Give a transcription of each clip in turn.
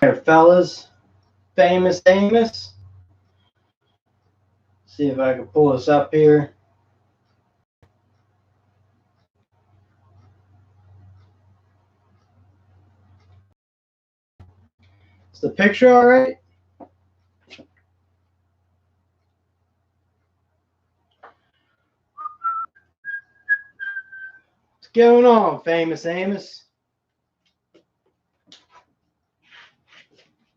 There, fellas. Famous Amos. See if I can pull this up here. Is the picture all right? What's going on, Famous Amos?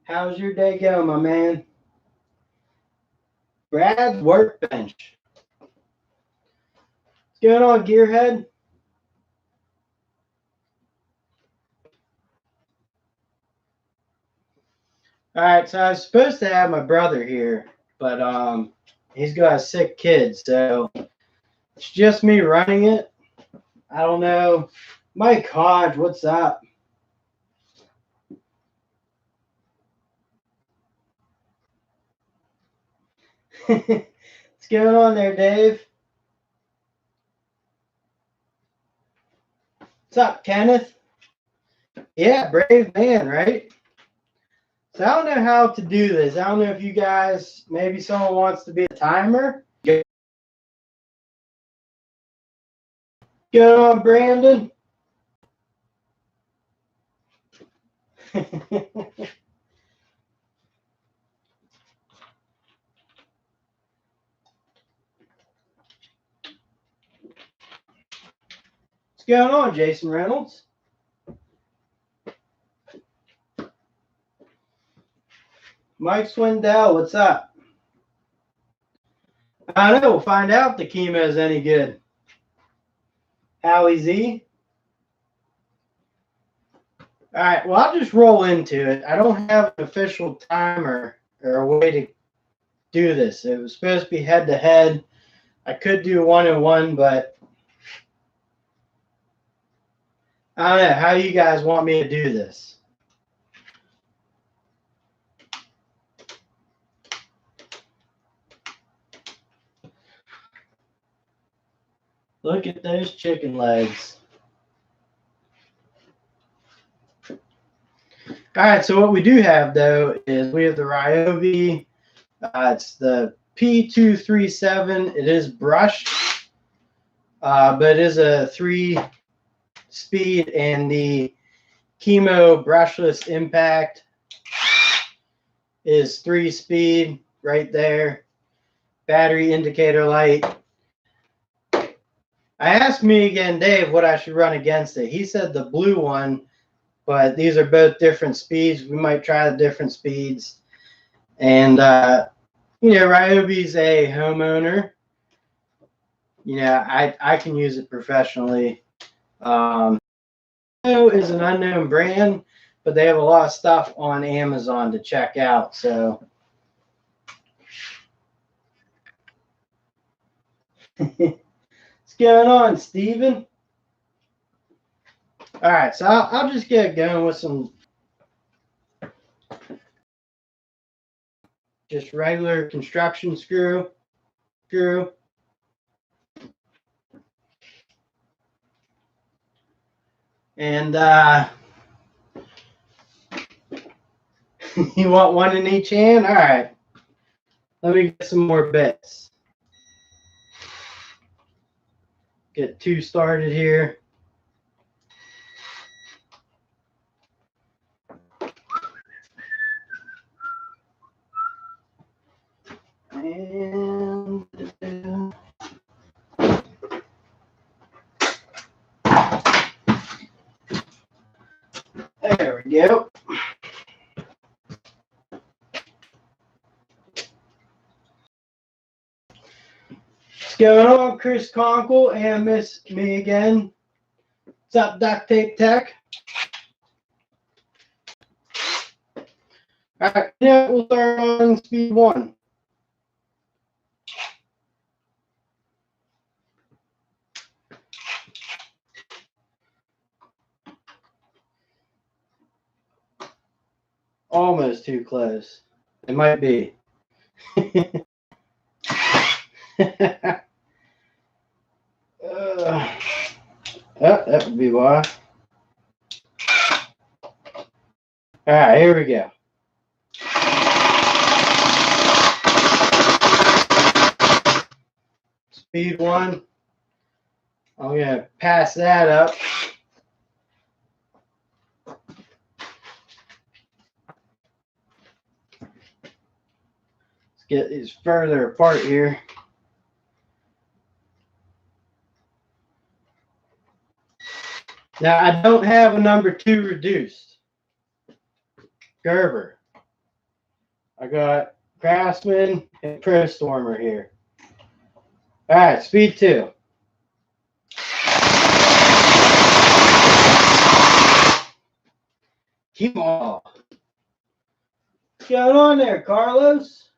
How's your day going, my man? Brad's workbench. What's going on, Gearhead? All right, so I was supposed to have my brother here, but he's got a sick kid, so it's just me running it. I don't know. Mike Hodge, what's up? What's going on there, Dave? What's up, Kenneth? Yeah, brave man, right? So I don't know how to do this. I don't know if you guys, maybe someone wants to be a timer. Go on, Brandon. What's going on, Jason Reynolds? Mike Swindell, what's up? I don't know. We'll find out if the Kimo is any good. Howie Z. All right. Well, I'll just roll into it. I don't have an official timer or a way to do this. It was supposed to be head to head. I could do 1-on-1, but I don't know how you guys want me to do this. Look at those chicken legs. All right, so what we do have, though, is we have the Ryobi. It's the P237. It is brushed, but it is a 3-speed, and the Kimo Brushless Impact is 3-speed right there. Battery indicator light. I asked me again, Dave, what I should run against it. He said the blue one, but these are both different speeds. We might try the different speeds. And, you know, Ryobi's a homeowner. You know, I can use it professionally. Is an unknown brand, but they have a lot of stuff on Amazon to check out. So, what's going on, Steven? All right, so I'll just get going with some just regular construction screw. And you want one in each hand? All right. Let me get some more bits. Get 2 started here. And there we go. What's going on, Chris Conkle and Miss Me again? What's up, Duct Tape Tech? All right, now we'll start on speed 1. Almost too close. It might be. That would be why. All right, here we go. Speed 1. I'm going to pass that up. Let's get these further apart here. Now, I don't have a number 2 reduced Gerber. I got Craftsman and Pro Stormer here. All right, speed 2. Kimo. What's going on there, Carlos?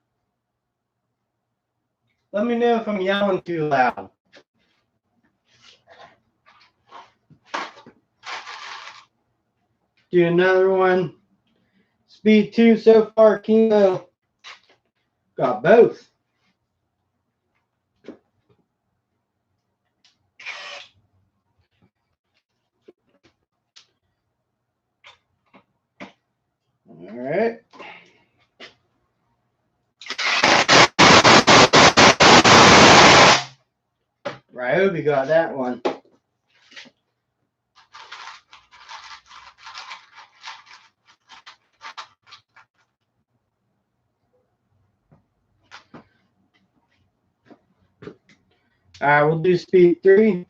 Let me know if I'm yelling too loud. Do another one. Speed 2 so far, Kimo. Got both. All right. Ryobi got that one. All right, we'll do speed 3.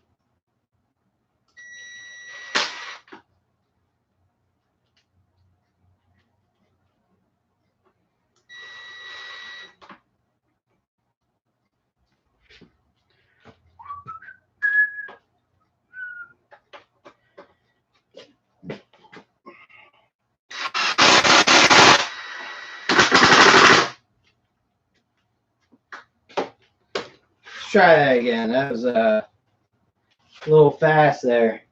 Let's try that again. That was a little fast there.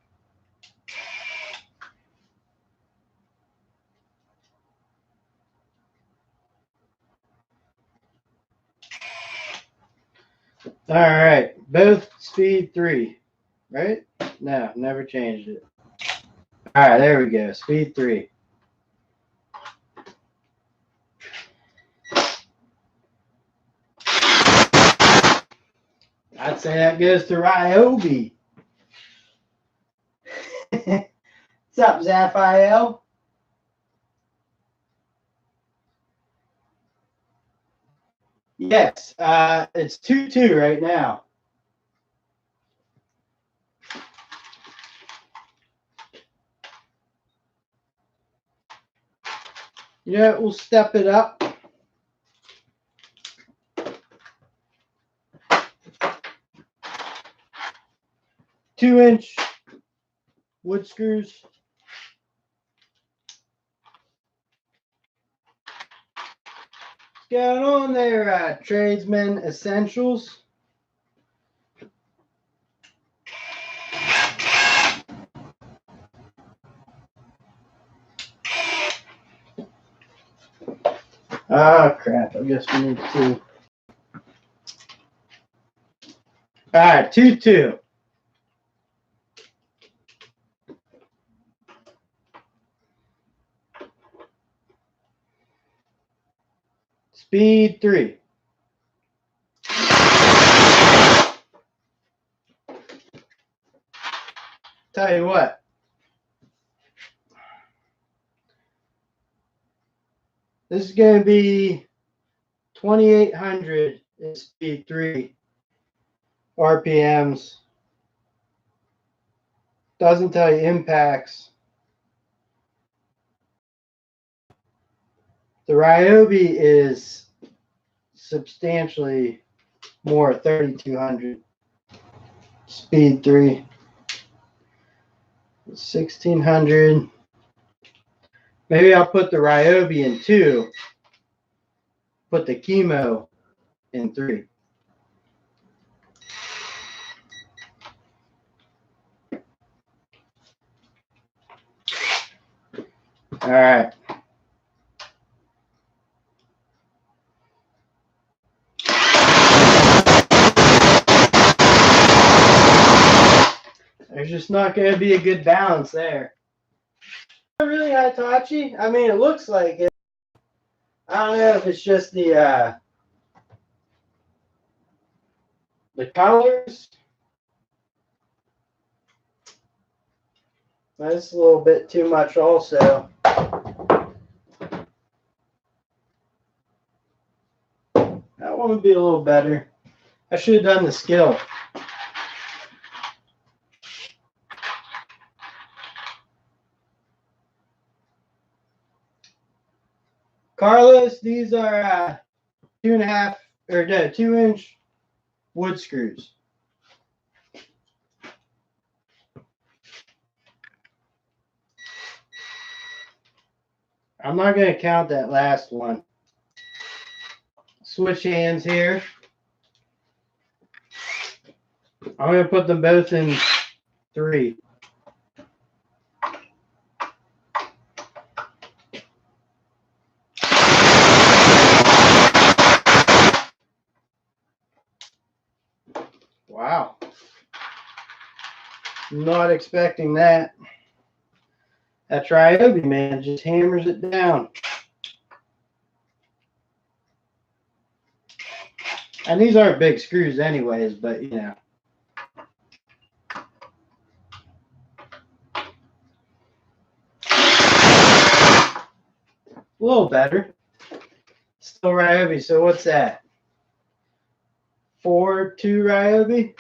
All right, both speed 3, right? No, never changed it. All right, there we go, speed 3. I'd say that goes to Ryobi. What's up, Zaphael? Yes, it's 2-2 right now. You know, we'll step it up. Two-inch wood screws. What's going on there, Tradesman Essentials? Oh, crap. I guess we need to. All right, 2-2. Speed 3. Tell you what. This is going to be 2,800 in speed 3 RPMs. Doesn't tell you impacts. The Ryobi is substantially more, 3,200. Speed 3. 1,600. Maybe I'll put the Ryobi in 2. Put the Kimo in 3. All right. There's just not going to be a good balance there. really Hitachi. I mean, it looks like it. I don't know if it's just the colors. That's a little bit too much also. That one would be a little better. I should have done the skill. Carlos, these are 2.5 or no 2-inch wood screws. I'm not going to count that last one. Switch hands here. I'm going to put them both in 3. Wow. Not expecting that. That Ryobi, man, just hammers it down. And these aren't big screws anyways, but you know. A little better. Still Ryobi, so what's that? 4-2 Ryobi?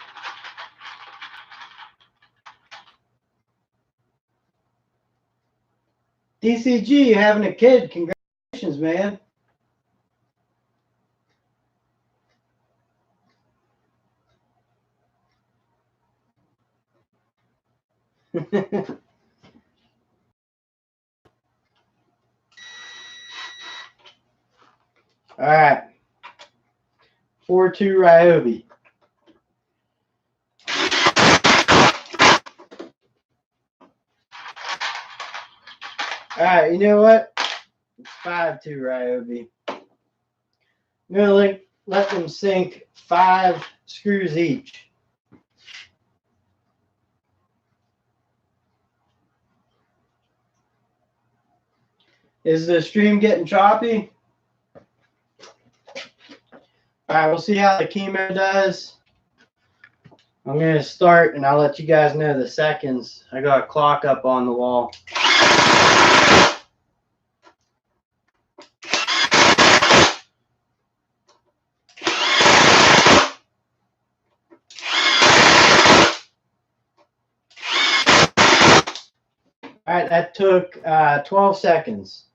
DCG, you having a kid. Congratulations, man. All right. 4-2 Ryobi. All right, you know what? It's 5-2 Ryobi. I'm going to let them sink 5 screws each. Is the stream getting choppy? All right, we'll see how the Kimo does. I'm going to start, and I'll let you guys know the seconds. I got a clock up on the wall. All right, that took 12 seconds.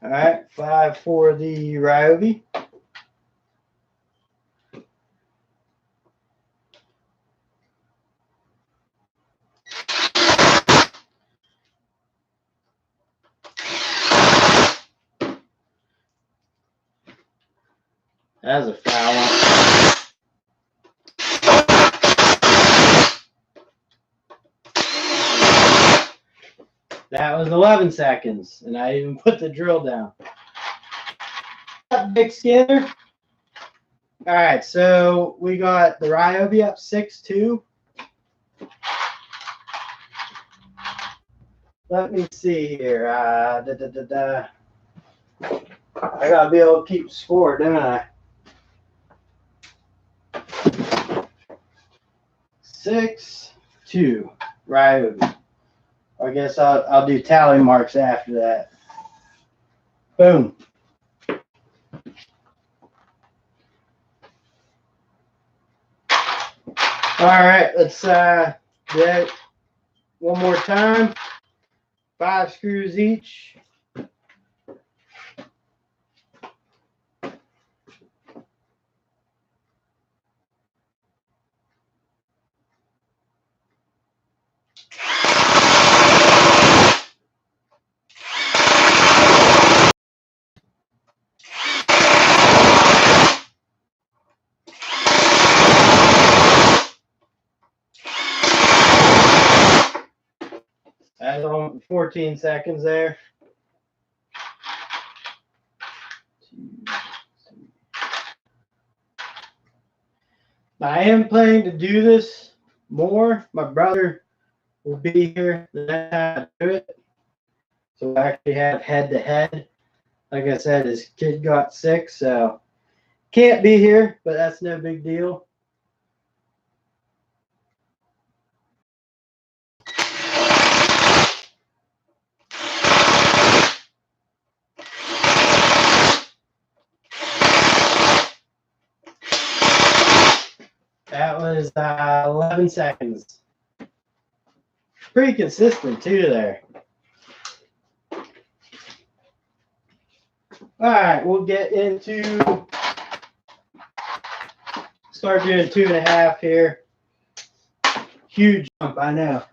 All right, 5 for the Ryobi. That was a foul one. That was 11 seconds, and I even put the drill down. Big Skinner. All right, so we got the Ryobi up 6-2. Let me see here. I gotta be able to keep score, don't I? 6-2 Ryobi. I guess I'll do tally marks after that. Boom. All right, let's do that one more time. 5 screws each. That's on 14 seconds there. I am planning to do this more. My brother will be here the next time I do it. So I actually have head-to-head. Like I said, his kid got sick, so can't be here, but that's no big deal. That was 11 seconds. Pretty consistent too there. All right, we'll get into start doing 2.5 here. Huge jump, I know.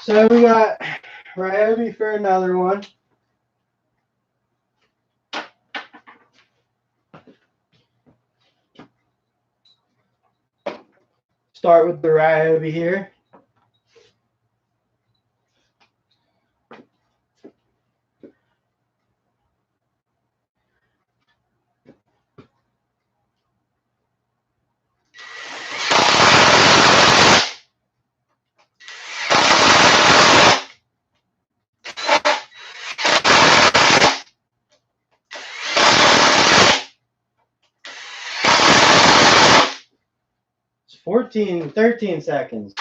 So we got Ryobi for another one. Start with the Ryobi here. It's 13 seconds.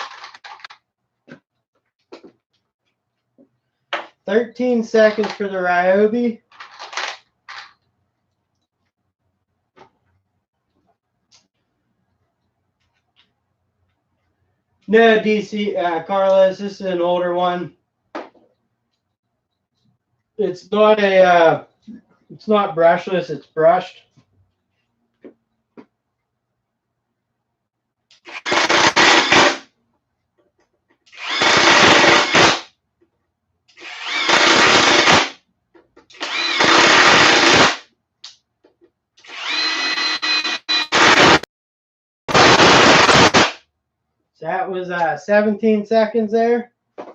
13 seconds for the Ryobi. No, DC, Carlos, this is an older one. It's not it's not brushless, it's brushed. So that was 17 seconds there. So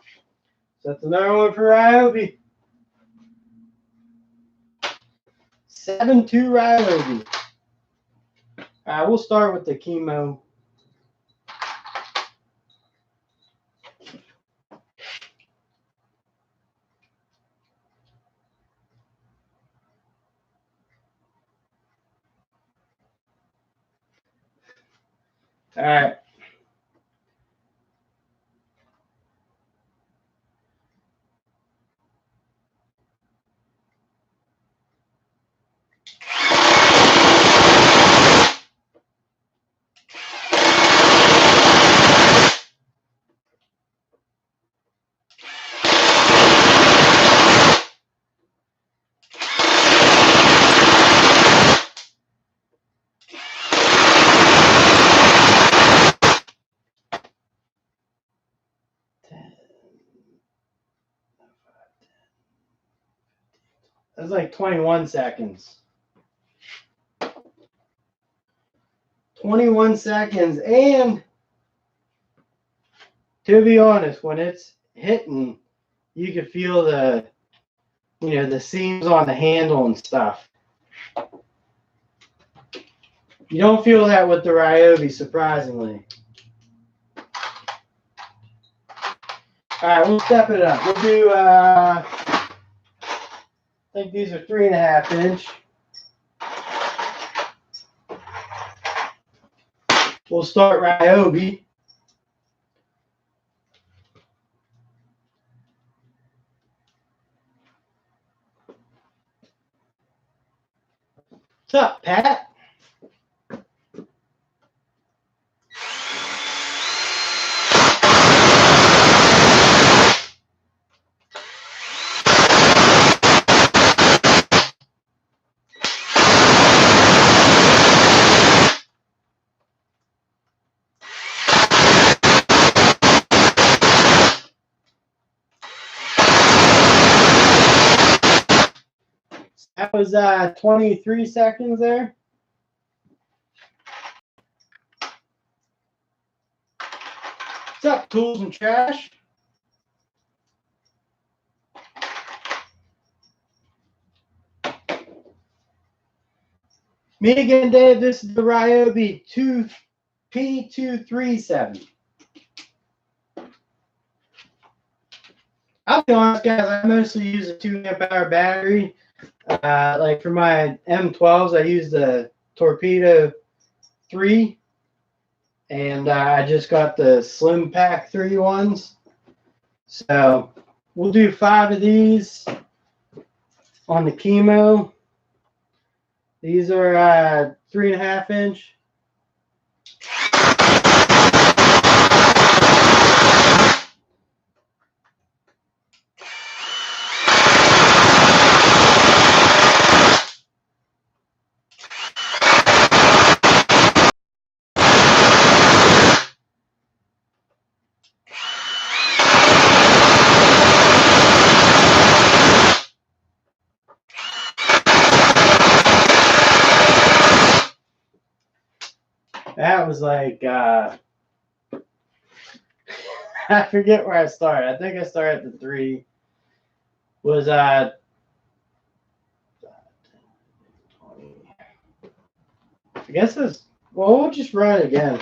that's another one for Ryobi. 7-2 Ryobi. We'll start with the Kimo. All right. That's like 21 seconds. 21 seconds. And to be honest, when it's hitting, you can feel the, the seams on the handle and stuff. You don't feel that with the Ryobi, surprisingly. All right, we'll step it up. We'll do, I think these are 3.5 inch. We'll start Ryobi. What's up, Pat? That was 23 seconds there. What's up, tools and trash? Me again, Dave. This is the Ryobi P237. I'll be honest, guys, I mostly use a 2 amp hour battery. Like for my M12s, I use the Torpedo 3. And I just got the Slim Pack 3 ones. So we'll do 5 of these on the Kimo. These are 3.5 inch. That was like, I forget where I started. I think I started at the 3. Was, 20. I guess it's, well, we'll just run it again.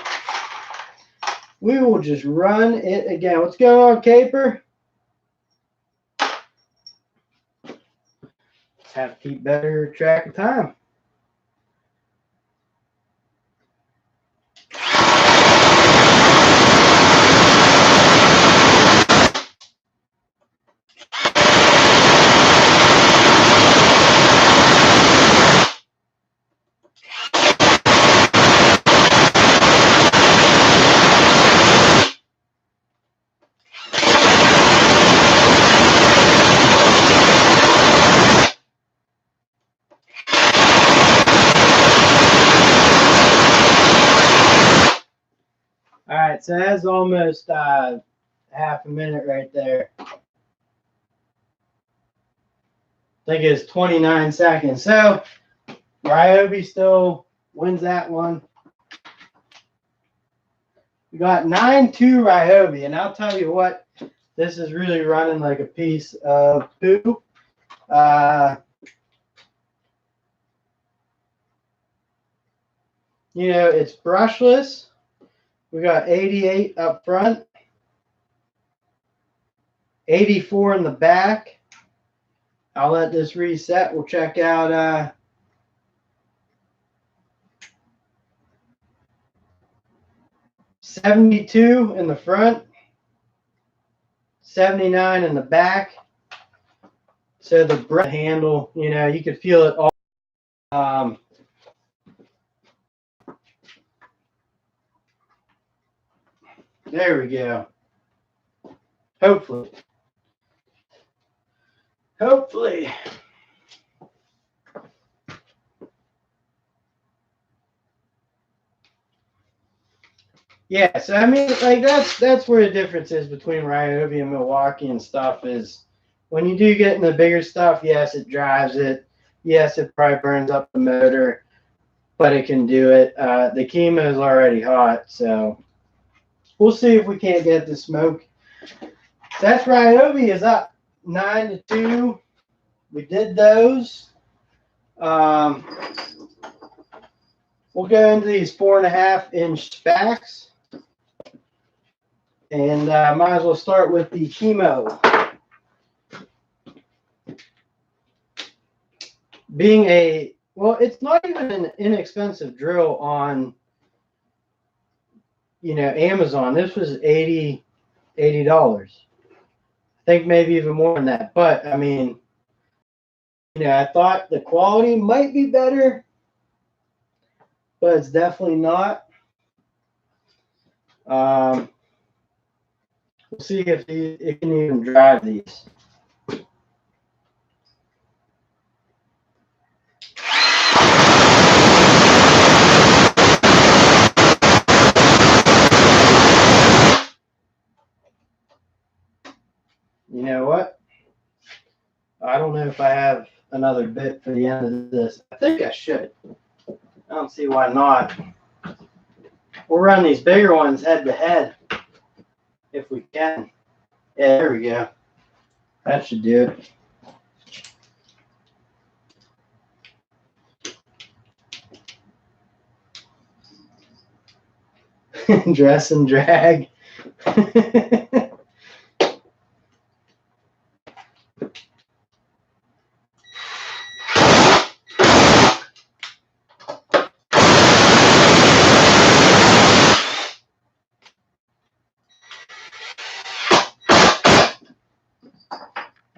We will just run it again. What's going on, Caper? Have to keep better track of time. All right, so that's almost half a minute right there. I think it's 29 seconds. So Ryobi still wins that one. We got 9-2 Ryobi, and I'll tell you what, this is really running like a piece of poo. You know, it's brushless. We got 88 up front, 84 in the back. I'll let this reset. We'll check out 72 in the front, 79 in the back. So the brush handle, you know, you could feel it all. There we go. Hopefully. Yeah, so I mean, like that's where the difference is between Ryobi and Milwaukee and stuff is when you do get in the bigger stuff, yes, it drives it. Yes, it probably burns up the motor, but it can do it. The Kimo is already hot, so we'll see if we can't get the smoke. That's Ryobi is up 9-2. We did those. We'll go into these 4.5 inch specs. And might as well start with the Kimo. Being a, well, it's not even an inexpensive drill on, you know, Amazon. This was $80. I think maybe even more than that. But, I mean, you know, I thought the quality might be better, but it's definitely not. We'll see if it can even drive these. You know what? I don't know if I have another bit for the end of this. I think I should. I don't see why not. We'll run these bigger ones head to head if we can. Yeah, there we go. That should do it. Dress and drag.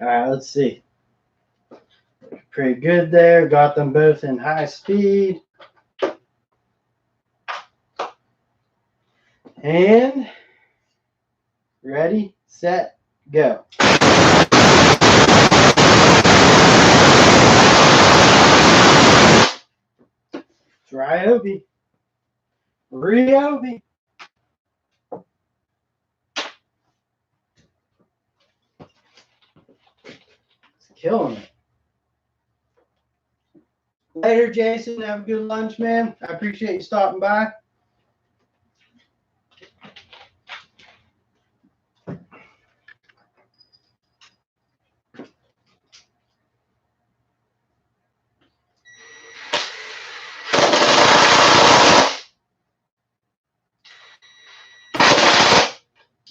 All right, let's see. Pretty good there. Got them both in high speed. And ready, set, go. It's Ryobi. Ryobi. It's killing it. Later, Jason. Have a good lunch, man. I appreciate you stopping by.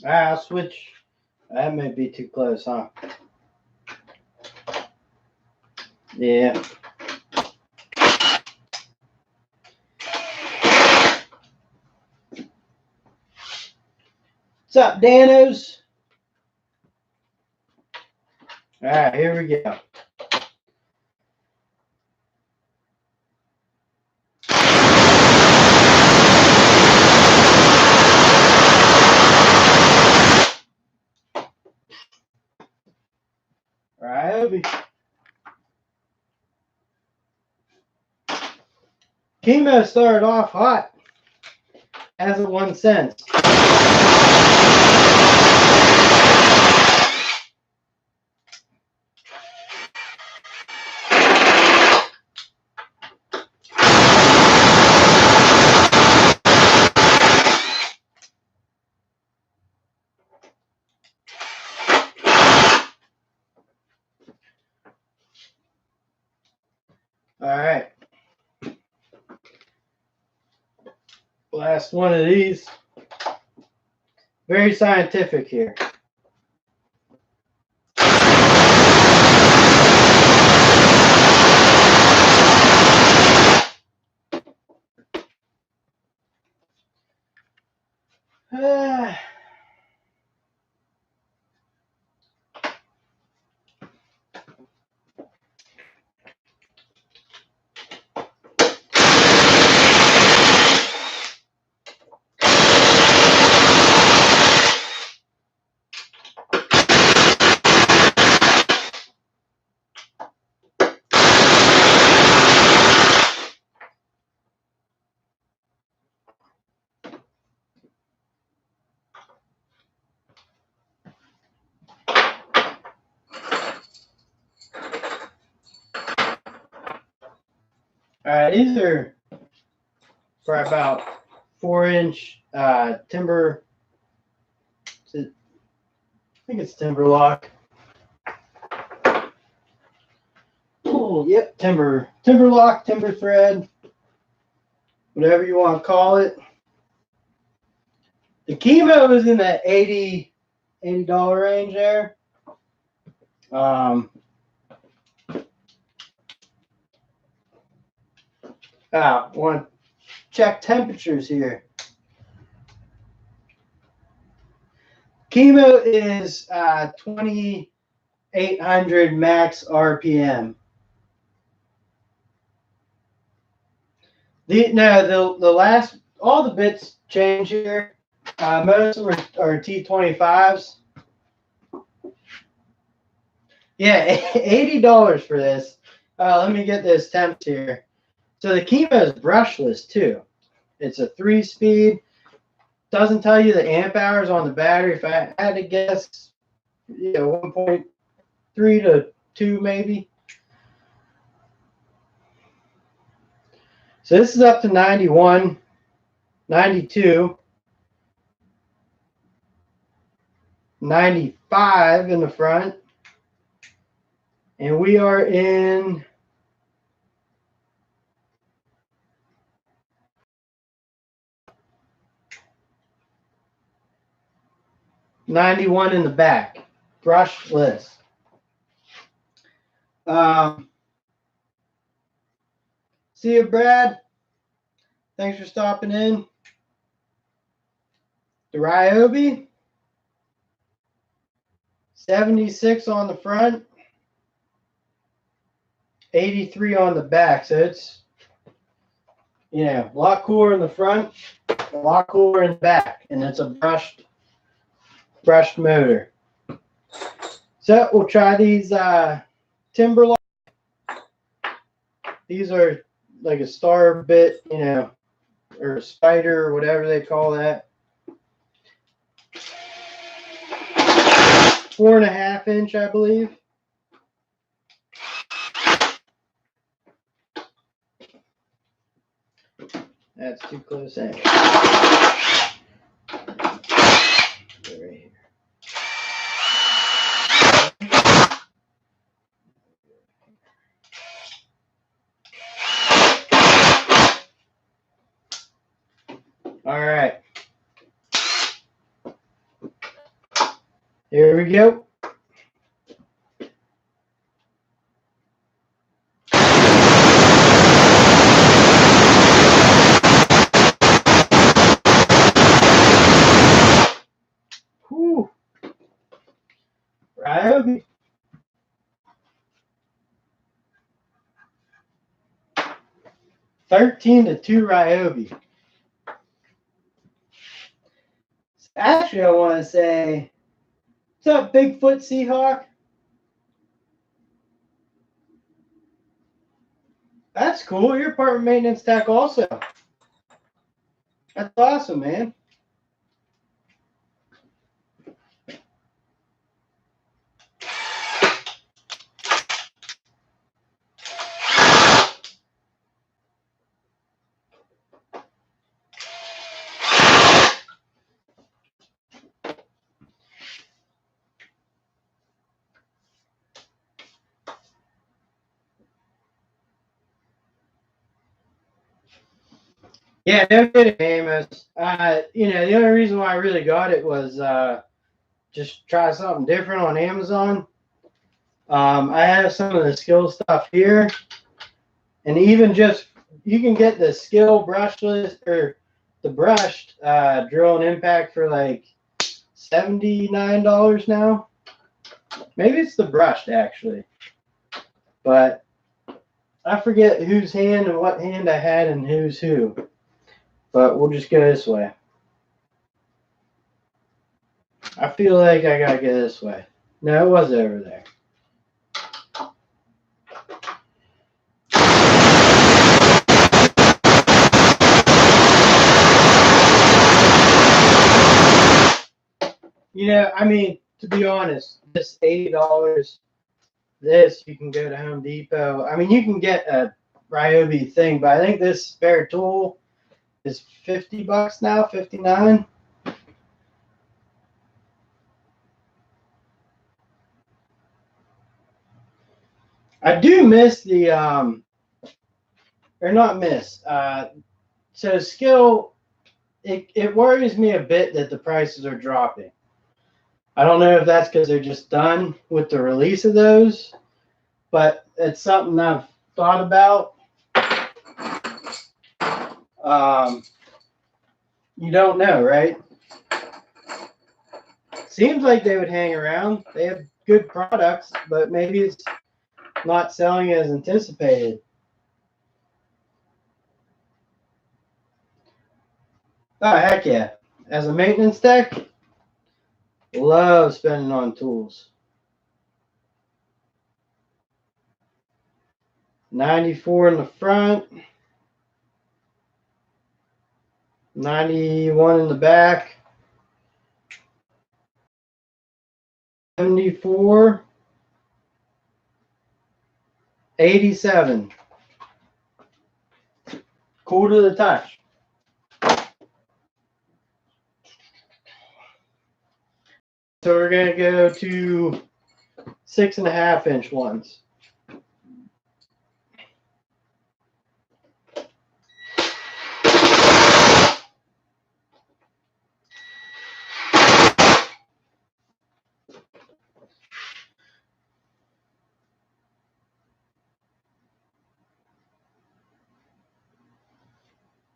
I'll switch. That may be too close, huh? Yeah. What's up, Danos? All right, here we go. Ryobi. Kimo started off hot. Hasn't won since. All right. Last one of these. Very scientific here. All right, these are for about 4-inch timber. I think it's timber lock. Oh, yep, timber lock, timber thread, whatever you want to call it. The Kimo is in that $80 range there. Want to check temperatures here. Kimo is 2,800 max RPM. The last, all the bits change here. Most of them are T25s. Yeah, $80 for this. Let me get this temps here. So the Kimo is brushless too. It's a 3-speed. Doesn't tell you the amp hours on the battery. If I had to guess, 1.3 to 2 maybe. So this is up to 91, 92, 95 in the front. And we are in 91 in the back, brushless. See you, Brad. Thanks for stopping in. The Ryobi, 76 on the front, 83 on the back. So it's, you know, a lot cooler in the front, a lot cooler in the back, and it's a brushed motor. So we'll try these Timberline. These are like a star bit, you know, or a spider or whatever they call that. 4.5 inch, I believe. That's too close in. Right here. All right. Here we go. Whew. Ryobi. (13-2) Ryobi. Actually, I want to say, what's up, Bigfoot Seahawk? That's cool. You're apartment maintenance tech also. That's awesome, man. Yeah, no kidding, Amos. You know, the only reason why I really got it was just try something different on Amazon. I have some of the skill stuff here, and even just you can get the skill brushless or the brushed drill and impact for like $79 now. Maybe it's the brushed actually, but I forget whose hand and what hand I had and who's who. But we'll just go this way. I feel like I gotta go this way. No, it was over there. You know, I mean, to be honest, this $80, this you can go to Home Depot. I mean, you can get a Ryobi thing, but I think this spare tool is $50 now, 59. I do miss the or not miss. So skill, it worries me a bit that the prices are dropping. I don't know if that's because they're just done with the release of those, but it's something I've thought about. You don't know, right? Seems like they would hang around. They have good products, but maybe it's not selling as anticipated. Oh, heck yeah. As a maintenance tech, love spending on tools. 94 in the front, 91 in the back, 74, 87. Cool to the touch. So we're going to go to 6.5 inch ones.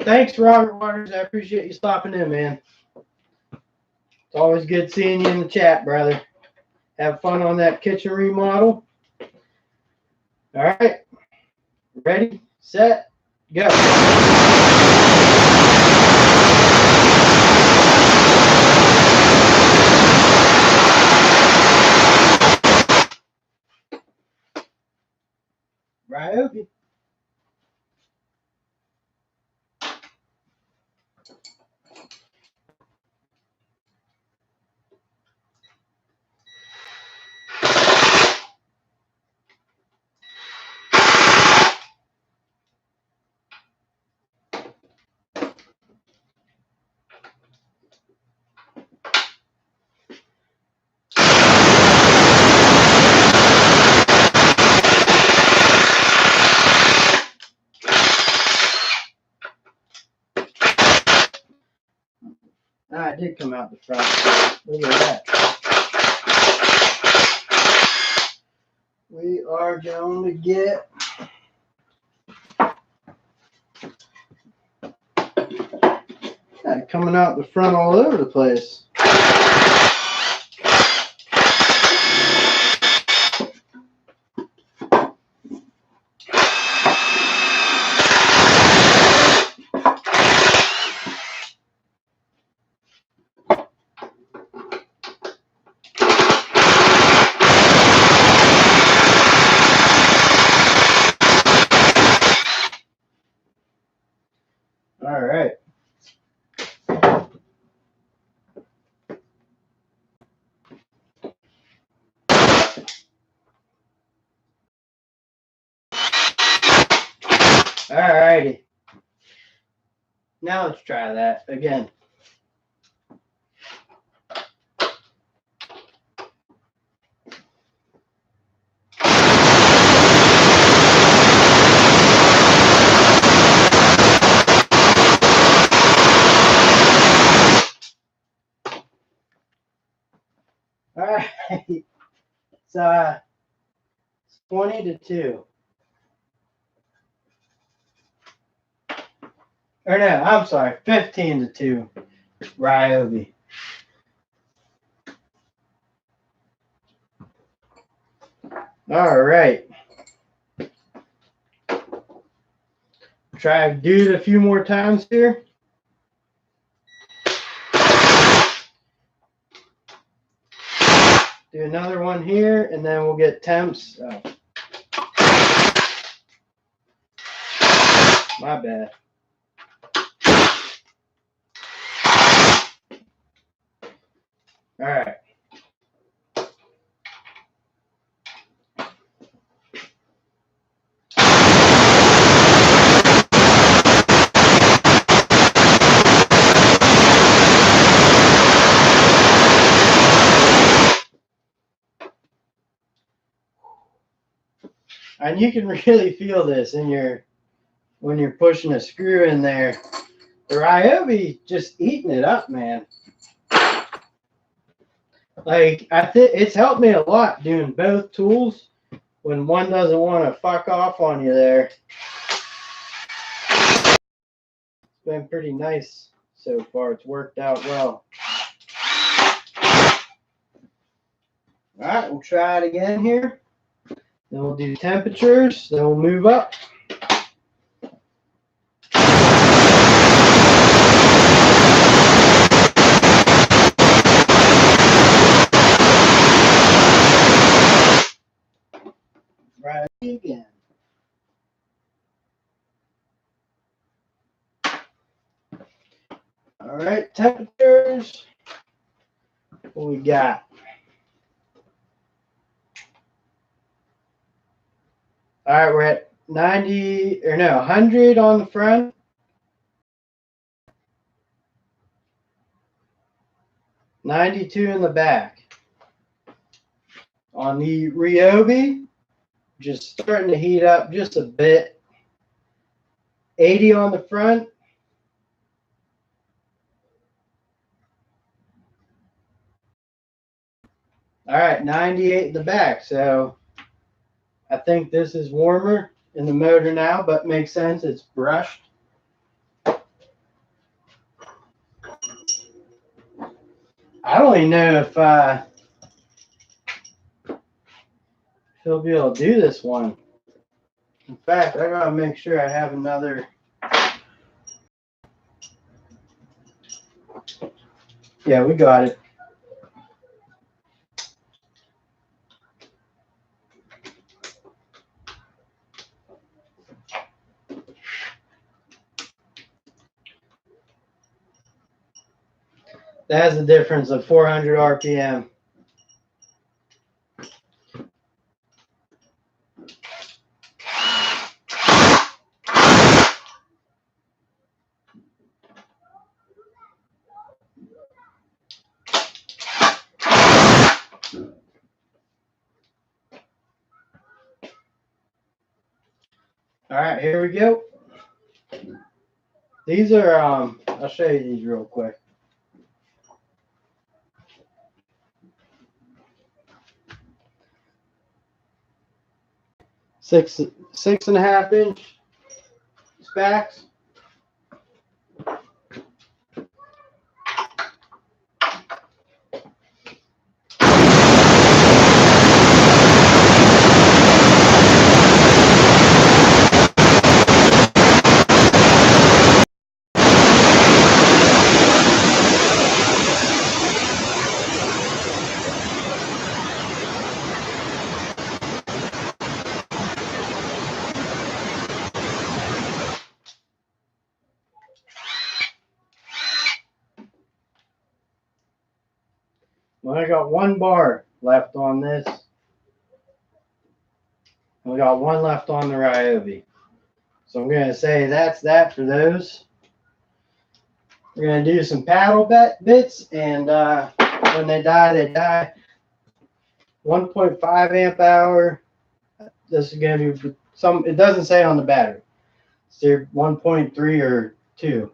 thanks, Robert Waters. I appreciate you stopping in, man. It's always good seeing you in the chat, brother. Have fun on that kitchen remodel. All right. Ready, set, go. Ryobi. Ah, it did come out the front. Look at that. We are going to get coming out the front all over the place. All right. All righty. Now let's try that again. All right. It's 20-2. Or no, I'm sorry, 15-2. Ryobi. All right. Try to do it a few more times here. Do another one here, and then we'll get temps. Oh. My bad. All right. And you can really feel this in when you're pushing a screw in there. The Ryobi just eating it up, man. Like, I think it's helped me a lot doing both tools when one doesn't want to fuck off on you there. It's been pretty nice so far. It's worked out well. All right, we'll try it again here. Then we'll do temperatures. Then we'll move up. Right again. All right, temperatures. What we got? All right, we're at 100 on the front. 92 in the back. On the Ryobi, just starting to heat up just a bit. 80 on the front. All right, 98 in the back. So I think this is warmer in the motor now, but makes sense. It's brushed. All I don't even know if he'll be able to do this one. In fact, I gotta make sure I have another. Yeah, we got it. That has a difference of 400 RPM. All right, here we go. These are, I'll show you these real quick. Six and a half inch spacks. Well, I got one bar left on this. And we got one left on the Ryobi. So I'm going to say that's that for those. We're going to do some paddle bits, and when they die, they die. 1.5 amp hour. This is going to be some, it doesn't say on the battery. It's either 1.3 or 2.